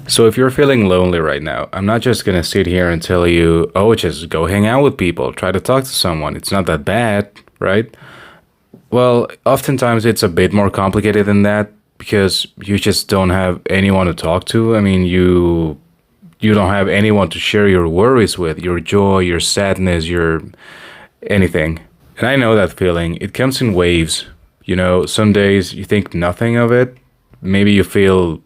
So if you're feeling lonely right now, I'm not just gonna sit here and tell you, oh, just go hang out with people, try to talk to someone. It's not that bad, right? Well, oftentimes it's a bit more complicated than that because you just don't have anyone to talk to. I mean, you don't have anyone to share your worries with, your joy, your sadness, your anything. And I know that feeling. It comes in waves. You know, some days you think nothing of it. Maybe you feel,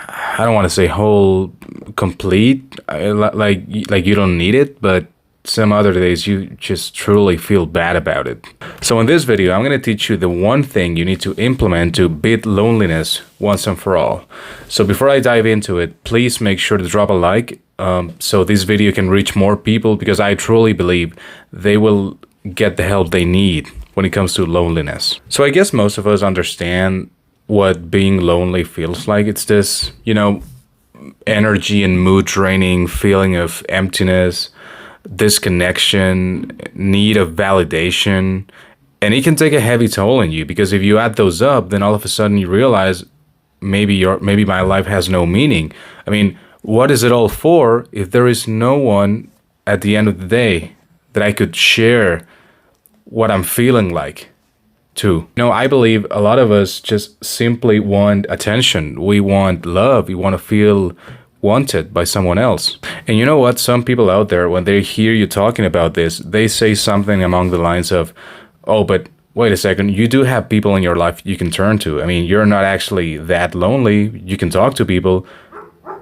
I don't want to say whole, complete, like you don't need it, but some other days you just truly feel bad about it. So in this video, I'm going to teach you the one thing you need to implement to beat loneliness once and for all. So before I dive into it, please make sure to drop a like so this video can reach more people, because I truly believe they will get the help they need when it comes to loneliness. So I guess most of us understand what being lonely feels like. It's this, energy and mood draining feeling of emptiness, disconnection, need of validation, and it can take a heavy toll on you, because if you add those up, then all of a sudden you realize maybe my life has no meaning. I mean, what is it all for if there is no one at the end of the day that I could share what I'm feeling like to? I believe a lot of us just simply want attention. We want love. We want to feel wanted by someone else. And you know what? Some people out there, when they hear you talking about this, they say something along the lines of, oh, but wait a second, you do have people in your life you can turn to. I mean, you're not actually that lonely. You can talk to people.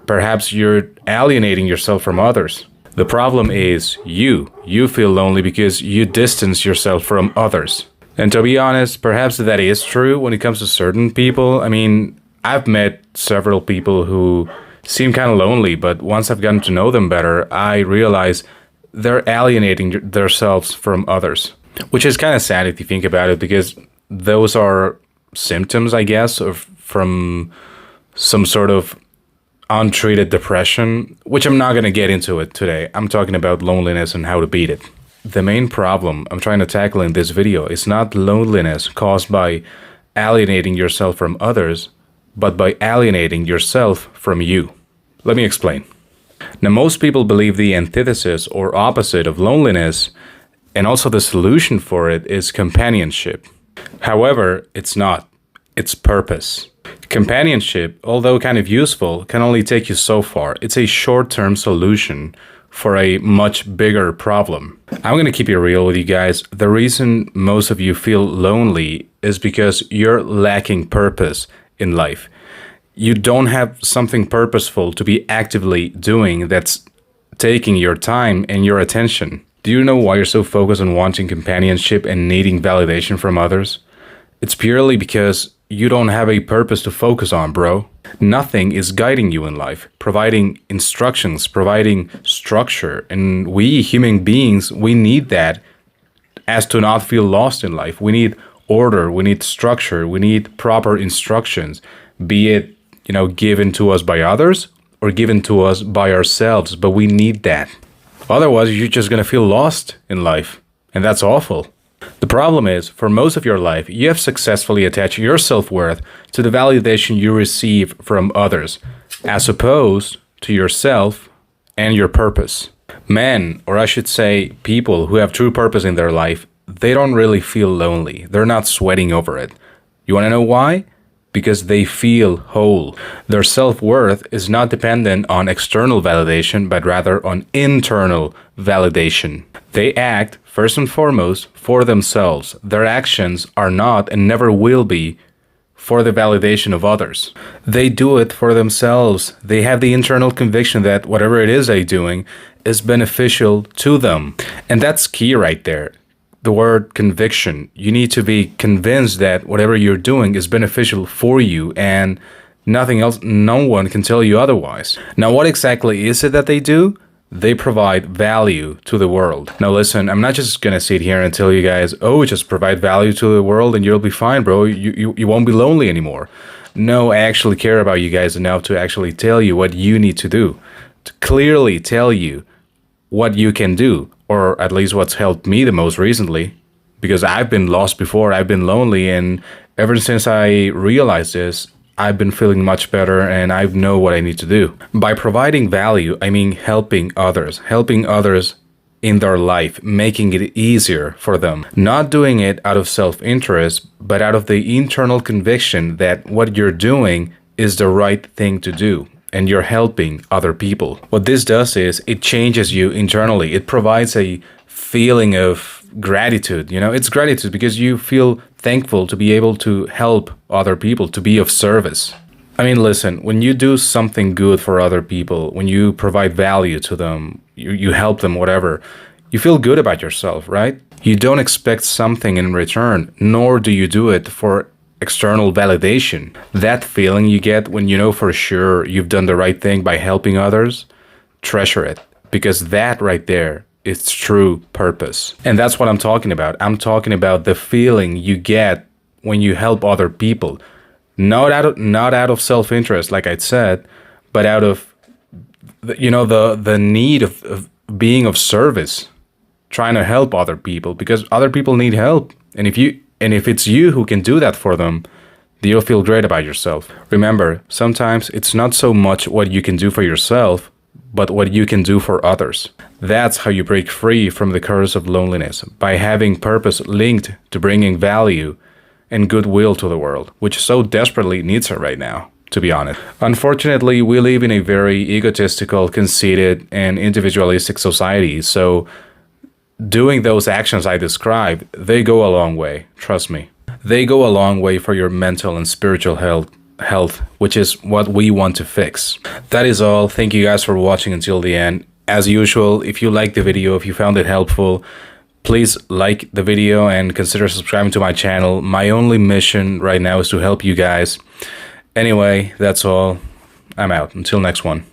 Perhaps you're alienating yourself from others. The problem is you feel lonely because you distance yourself from others. And to be honest, perhaps that is true when it comes to certain people. I mean, I've met several people who seem kind of lonely, but once I've gotten to know them better, I realize they're alienating themselves from others, which is kind of sad if you think about it, because those are symptoms, I guess, from some sort of untreated depression, which I'm not going to get into it today. I'm talking about loneliness and how to beat it. The main problem I'm trying to tackle in this video is not loneliness caused by alienating yourself from others, but by alienating yourself from you. Let me explain. Now, most people believe the antithesis or opposite of loneliness, and also the solution for it, is companionship. However, it's not. It's purpose. Companionship, although kind of useful, can only take you so far. It's a short-term solution for a much bigger problem. I'm going to keep it real with you guys. The reason most of you feel lonely is because you're lacking purpose in life. You don't have something purposeful to be actively doing that's taking your time and your attention. Do you know why you're so focused on wanting companionship and needing validation from others? It's purely because you don't have a purpose to focus on, bro. Nothing is guiding you in life, providing instructions, providing structure. And we human beings, we need that as to not feel lost in life. We need order, we need structure, we need proper instructions, be it, given to us by others or given to us by ourselves, but we need that. Otherwise, you're just going to feel lost in life, and that's awful. The problem is, for most of your life, you have successfully attached your self-worth to the validation you receive from others, as opposed to yourself and your purpose. Men, or I should say people who have true purpose in their life, they don't really feel lonely. They're not sweating over it. You want to know why? Because they feel whole. Their self-worth is not dependent on external validation, but rather on internal validation. They act, first and foremost, for themselves. Their actions are not and never will be for the validation of others. They do it for themselves. They have the internal conviction that whatever it is they're doing is beneficial to them. And that's key right there. The word conviction. You need to be convinced that whatever you're doing is beneficial for you and nothing else. No one can tell you otherwise. Now, what exactly is it that they do? They provide value to the world. Now, listen, I'm not just going to sit here and tell you guys, oh, just provide value to the world and you'll be fine, bro. You won't be lonely anymore. No, I actually care about you guys enough to actually tell you what you need to do, to clearly tell you what you can do, or at least what's helped me the most recently, because I've been lost before, I've been lonely, and ever since I realized this, I've been feeling much better and I know what I need to do. By providing value, I mean helping others in their life, making it easier for them. Not doing it out of self-interest, but out of the internal conviction that what you're doing is the right thing to do and you're helping other people. What this does is it changes you internally. It provides a feeling of gratitude. It's gratitude because you feel thankful to be able to help other people, to be of service. I mean, listen, when you do something good for other people, when you provide value to them, you help them, whatever, you feel good about yourself, right? You don't expect something in return, nor do you do it for external validation. That feeling you get when you know for sure you've done the right thing by helping others, treasure it, because that right there is true purpose. And that's what I'm talking about. I'm talking about the feeling you get when you help other people. Not out of self-interest, like I said, but out of the need of being of service, trying to help other people because other people need help. And if it's you who can do that for them, you'll feel great about yourself. Remember, sometimes it's not so much what you can do for yourself, but what you can do for others. That's how you break free from the curse of loneliness, by having purpose linked to bringing value and goodwill to the world, which so desperately needs it right now, to be honest. Unfortunately, we live in a very egotistical, conceited, and individualistic society, so doing those actions I described, they go a long way, trust me. They go a long way for your mental and spiritual health, which is what we want to fix. That is all. Thank you guys for watching until the end. As usual, if you liked the video, if you found it helpful, please like the video and consider subscribing to my channel. My only mission right now is to help you guys. Anyway, that's all. I'm out. Until next one.